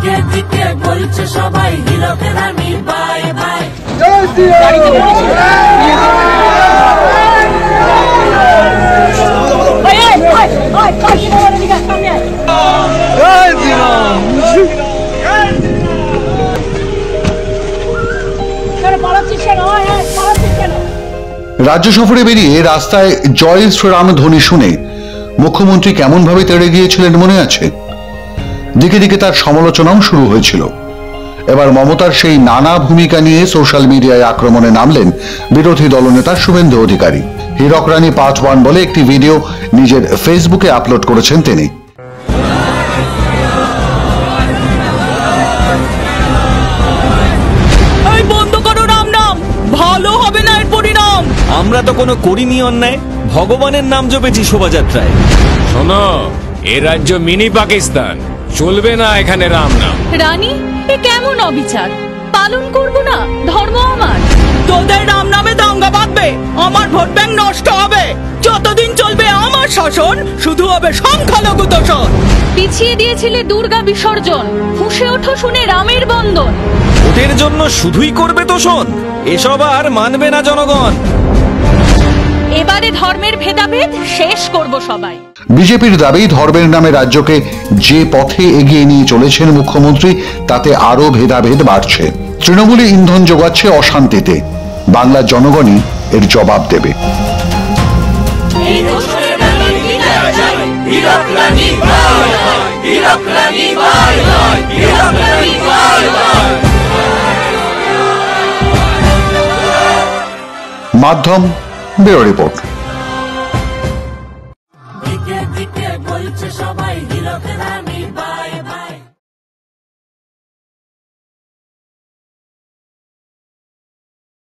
দিকে দিকে বলছে সবাই হীরকের রানী বাই বাই। রাজ্য সফরে বেরিয়ে রাস্তায় জয় শ্রীরাম ধ্বনি শুনে মুখ্যমন্ত্রী কেমন ভাবে তেড়ে গিয়েছিলেন মনে আছে? দিকে দিকে তার সমালোচনাও শুরু হয়েছিল। এবার মমতার সেই নানা ভূমিকা নিয়ে সোশ্যাল মিডিয়ায় আক্রমণে নামলেন বিরোধী দলনেতা শুভেন্দু অধিকারী। হীরক রানী পার্ট 1 বলে একটি ভিডিও নিজের ফেসবুকে আপলোড করেছেন তিনি। আমরা তো কোনো করিনি অন্যায়, ভগবানের নাম জপেছি শোভাযাত্রায়। শোনো, এ রাজ্য মিনি পাকিস্তান, চলবে না এখানে রাম নাম। রানী, এ কেমন অবিচার? পালন করব না ধর্ম আমার। তোদের রাম নামে দাঙ্গা বাঁধবে, আমার ভোট ব্যাংক নষ্ট হবে। যতদিন চলবে আমার শাসন, শুধু হবে সংখ্যালঘু তোষণ। পিছিয়ে দিয়েছিলে দুর্গা বিসর্জন, ফুঁসে ওঠো শুনে রামের বন্দন। ওদের জন্য শুধুই করবে তোষণ, এসব আর মানবে না জনগণ। এবারে ধর্মের ভেদাভেদ শেষ করব সবাই। বিজেপির দাবি, ধর্মের নামে রাজ্যকে যে পথে এগিয়ে নিয়ে চলেছেন মুখ্যমন্ত্রী, তাতে আরো ভেদাভেদ বাড়ছে। তৃণমূলে ইন্ধন যোগাচ্ছে অশান্তিতে। বাংলার জনগণই এর জবাব দেবে। মাধ্যম ব্যুরো রিপোর্ট।